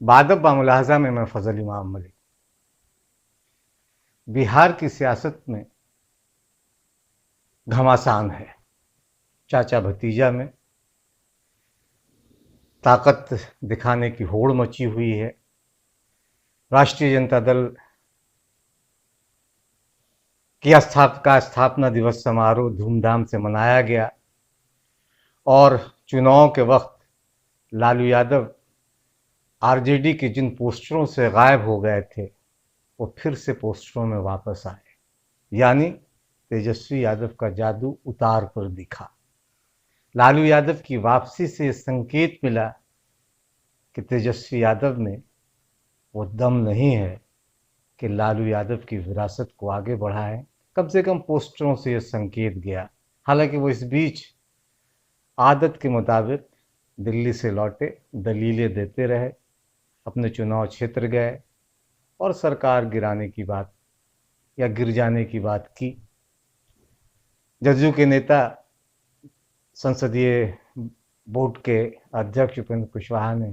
बादब बामुलाहजा में मैं फजल इमाम मलिक। बिहार की सियासत में घमासान है। चाचा भतीजा में ताकत दिखाने की होड़ मची हुई है। राष्ट्रीय जनता दल की स्थापना दिवस समारोह धूमधाम से मनाया गया और चुनाव के वक्त लालू यादव आरजेडी के जिन पोस्टरों से गायब हो गए थे वो फिर से पोस्टरों में वापस आए, यानी तेजस्वी यादव का जादू उतार पर दिखा। लालू यादव की वापसी से संकेत मिला कि तेजस्वी यादव में वो दम नहीं है कि लालू यादव की विरासत को आगे बढ़ाएं। कम से कम पोस्टरों से ये संकेत गया। हालांकि वो इस बीच आदत के मुताबिक दिल्ली से लौटे, दलीलें देते रहे, अपने चुनाव क्षेत्र गए और सरकार गिराने की बात या गिर जाने की बात की। जदयू के नेता संसदीय बोर्ड के अध्यक्ष उपेंद्र कुशवाहा ने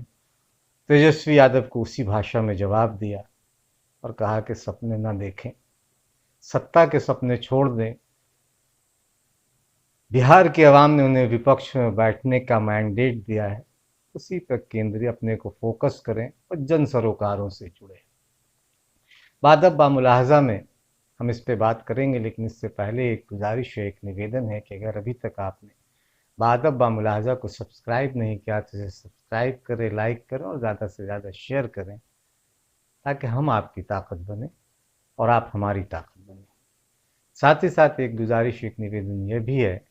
तेजस्वी यादव को उसी भाषा में जवाब दिया और कहा कि सपने न देखें, सत्ता के सपने छोड़ दें। बिहार की आवाम ने उन्हें विपक्ष में बैठने का मैंडेट दिया है, उसी पर केंद्रीय अपने को फोकस करें और जन सरोकारों से जुड़े। बादब बामुलाहजा में हम इस पे बात करेंगे, लेकिन इससे पहले एक गुजारिश है, एक निवेदन है कि अगर अभी तक आपने बादब बामुलाहजा को सब्सक्राइब नहीं किया तो इसे सब्सक्राइब करें, लाइक करें और ज़्यादा से ज़्यादा शेयर करें, ताकि हम आपकी ताकत बने और आप हमारी ताकत बने। साथ ही साथ एक गुजारिश, एक निवेदन यह भी है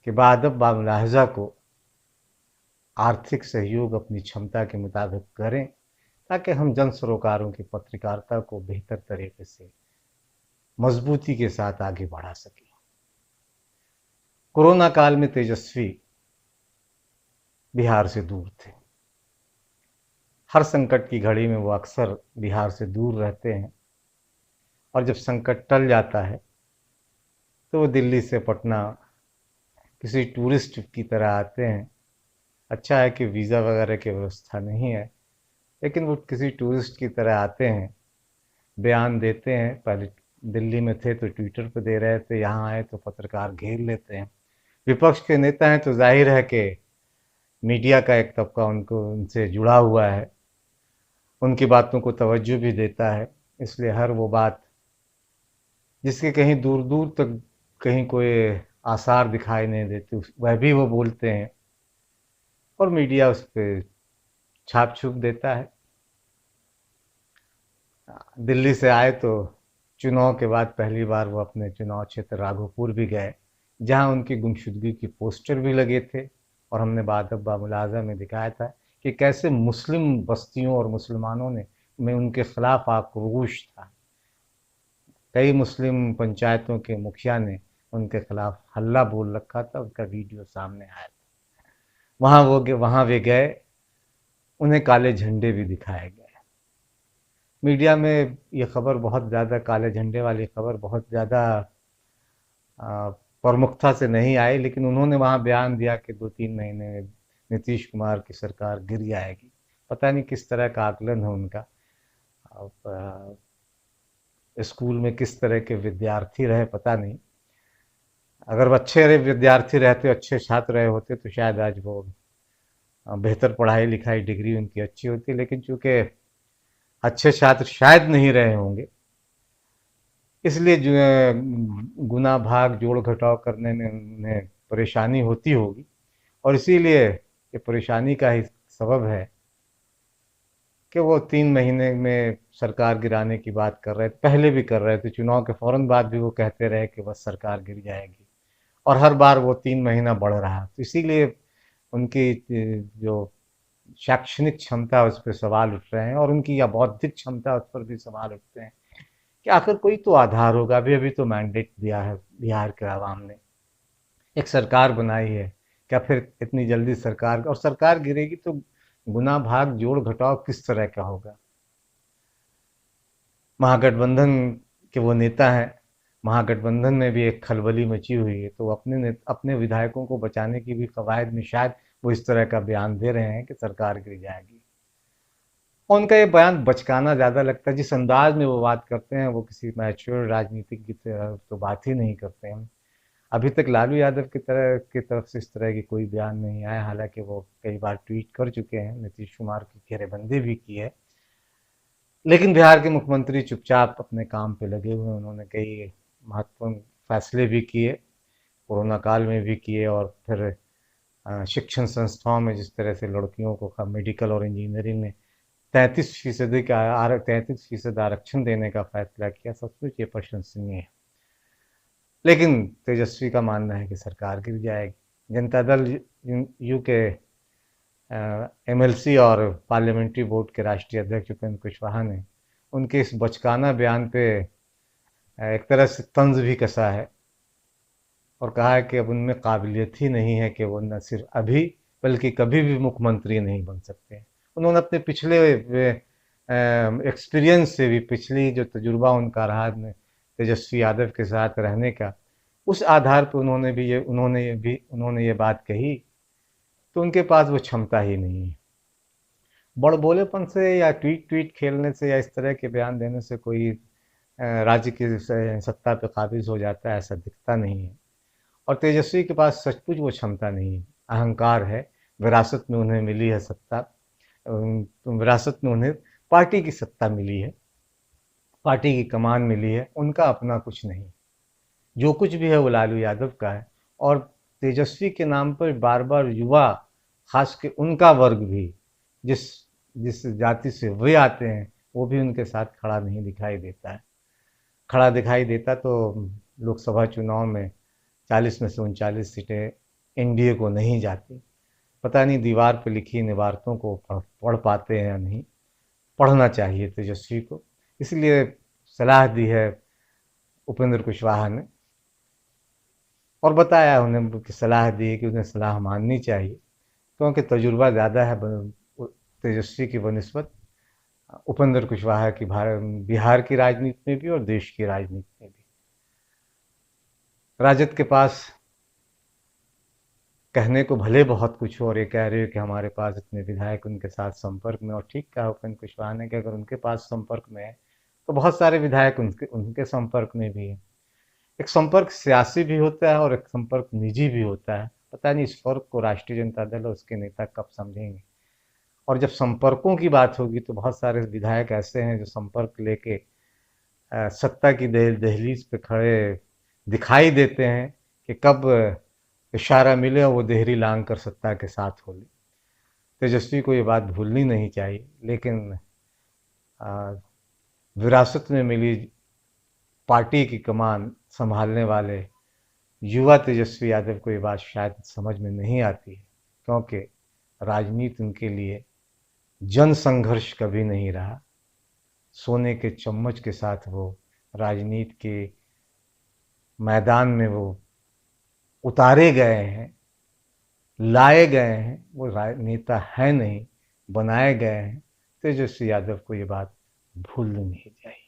कि बादब बामुलाहजा को आर्थिक सहयोग अपनी क्षमता के मुताबिक करें, ताकि हम जन सरोकारों की पत्रकारिता को बेहतर तरीके से मजबूती के साथ आगे बढ़ा सकें। कोरोना काल में तेजस्वी बिहार से दूर थे। हर संकट की घड़ी में वो अक्सर बिहार से दूर रहते हैं और जब संकट टल जाता है तो वो दिल्ली से पटना किसी टूरिस्ट की तरह आते हैं। अच्छा है कि वीज़ा वगैरह की व्यवस्था नहीं है, लेकिन वो किसी टूरिस्ट की तरह आते हैं, बयान देते हैं। पहले दिल्ली में थे तो ट्विटर पर दे रहे थे, यहाँ आए तो पत्रकार घेर लेते हैं। विपक्ष के नेता हैं तो जाहिर है कि मीडिया का एक तबका उनको उनसे जुड़ा हुआ है, उनकी बातों को तवज्जो भी देता है। इसलिए हर वो बात जिसके कहीं दूर दूर तक कहीं कोई आसार दिखाई नहीं देते वह भी वो बोलते हैं और मीडिया उस पर छाप छूप देता है। दिल्ली से आए तो चुनाव के बाद पहली बार वो अपने चुनाव क्षेत्र राघोपुर भी गए, जहां उनकी गुमशुदगी की पोस्टर भी लगे थे और हमने बादब बामुलाहजा में दिखाया था कि कैसे मुस्लिम बस्तियों और मुसलमानों ने में उनके खिलाफ आक्रोश था। कई मुस्लिम पंचायतों के मुखिया ने उनके खिलाफ हल्ला बोल रखा था, उसका वीडियो सामने आया था। वहां वे गए, उन्हें काले झंडे भी दिखाए गए। मीडिया में ये खबर बहुत ज़्यादा, काले झंडे वाली खबर बहुत ज़्यादा प्रमुखता से नहीं आई, लेकिन उन्होंने वहाँ बयान दिया कि 2-3 महीने में नीतीश कुमार की सरकार गिर जाएगी। पता नहीं किस तरह का आकलन है उनका। अब स्कूल में किस तरह के विद्यार्थी रहे पता नहीं। अगर वो अच्छे विद्यार्थी रहते, अच्छे छात्र रहे होते तो शायद आज वो बेहतर पढ़ाई लिखाई डिग्री उनकी अच्छी होती, लेकिन चूंकि अच्छे छात्र शायद नहीं रहे होंगे, इसलिए जो गुना भाग जोड़ घटाव करने में उन्हें परेशानी होती होगी और इसीलिए ये परेशानी का ही सबब है कि वो 3 महीने में सरकार गिराने की बात कर रहे थे। पहले भी कर रहे थे, चुनाव के फौरन बाद भी वो कहते रहे कि बस सरकार गिर जाएगी और हर बार वो 3 महीना बढ़ रहा। तो इसीलिए उनकी जो शैक्षणिक क्षमता उस पर सवाल उठ रहे हैं और उनकी या बौद्धिक क्षमता उस पर भी सवाल उठते हैं कि आखिर कोई तो आधार होगा। अभी अभी तो मैंडेट दिया है बिहार के आवाम ने, एक सरकार बनाई है, क्या फिर इतनी जल्दी सरकार, और सरकार गिरेगी तो गुना भाग जोड़ घटाव किस तरह का होगा। महागठबंधन के वो नेता हैं, महागठबंधन में भी एक खलबली मची हुई है, तो अपने विधायकों को बचाने की भी कवायद में शायद वो इस तरह का बयान दे रहे हैं कि सरकार गिर जाएगी। और उनका ये बयान बचकाना ज़्यादा लगता है। जिस अंदाज में वो बात करते हैं वो किसी मैच्योर राजनीतिक की तरह तो बात ही नहीं करते हैं। अभी तक लालू यादव की तरफ से इस तरह की कोई बयान नहीं आया, हालांकि वो कई बार ट्वीट कर चुके हैं, नीतीश कुमार की घेरेबंदी भी की है। लेकिन बिहार के मुख्यमंत्री चुपचाप अपने काम पे लगे हुए हैं। उन्होंने कई महत्वपूर्ण फैसले भी किए, कोरोना काल में भी किए, और फिर शिक्षण संस्थाओं में जिस तरह से लड़कियों को मेडिकल और इंजीनियरिंग में 33% आरक्षण देने का फैसला किया, सचमुच ये प्रशंसनीय है। लेकिन तेजस्वी का मानना है कि सरकार गिर जाएगी। जनता दल यू के एमएलसी और पार्लियामेंट्री बोर्ड के राष्ट्रीय अध्यक्ष उपेंद्र कुशवाहा ने उनके इस बचकाना बयान पे एक तरह से तंज भी कसा है और कहा है कि अब उनमें काबिलियत ही नहीं है कि वो न सिर्फ अभी बल्कि कभी भी मुख्यमंत्री नहीं बन सकते। उन्होंने अपने पिछले एक्सपीरियंस से भी, पिछली जो तजुर्बा उनका रहा तेजस्वी यादव के साथ रहने का, उस आधार पर उन्होंने ये बात कही। तो उनके पास वो क्षमता ही नहीं है। बड़बोलेपन से या ट्वीट ट्वीट खेलने से या इस तरह के बयान देने से कोई राज्य की सत्ता पे काबिज हो जाता है, ऐसा दिखता नहीं है। और तेजस्वी के पास सचमुच वो क्षमता नहीं है, अहंकार है। विरासत में उन्हें मिली है सत्ता, विरासत में उन्हें पार्टी की सत्ता मिली है, पार्टी की कमान मिली है, उनका अपना कुछ नहीं। जो कुछ भी है वो लालू यादव का है। और तेजस्वी के नाम पर बार बार युवा, खास के उनका वर्ग भी, जिस जिस जाति से वे आते हैं, वो भी उनके साथ खड़ा नहीं दिखाई देता है। खड़ा दिखाई देता तो लोकसभा चुनाव में 40 में से 39 सीटें एनडीए को नहीं जाती। पता नहीं दीवार पर लिखी इन इबारतों को पढ़ पाते हैं या नहीं। पढ़ना चाहिए तेजस्वी को। इसलिए सलाह दी है उपेंद्र कुशवाहा ने, और बताया उन्हें कि सलाह दी है कि उन्हें सलाह माननी चाहिए, क्योंकि तजुर्बा ज़्यादा है तेजस्वी की बनिस्बत उपेंद्र कुशवाहा की बिहार की राजनीति में भी और देश की राजनीति में भी। राजद के पास कहने को भले बहुत कुछ हो, और ये कह रहे हो कि हमारे पास इतने विधायक उनके साथ संपर्क में, और ठीक कहा उपेंद्र कुशवाहा ने कि अगर उनके पास संपर्क में है तो बहुत सारे विधायक उनके संपर्क में भी है। एक संपर्क सियासी भी होता है और एक संपर्क निजी भी होता है। पता नहीं इस फर्क को राष्ट्रीय जनता दल और उसके नेता कब समझेंगे। और जब संपर्कों की बात होगी तो बहुत सारे विधायक ऐसे हैं जो संपर्क लेके सत्ता की दहलीज पे खड़े दिखाई देते हैं कि कब इशारा मिले और वो देहरी लांग कर सत्ता के साथ हो ले। तेजस्वी को ये बात भूलनी नहीं चाहिए, लेकिन विरासत में मिली पार्टी की कमान संभालने वाले युवा तेजस्वी यादव को ये बात शायद समझ में नहीं आती है, क्योंकि राजनीति उनके लिए जन संघर्ष कभी नहीं रहा। सोने के चम्मच के साथ वो राजनीति के मैदान में वो उतारे गए हैं, लाए गए हैं। वो नेता है नहीं, बनाए गए हैं। तेजस्वी यादव को ये बात भूलनी नहीं चाहिए।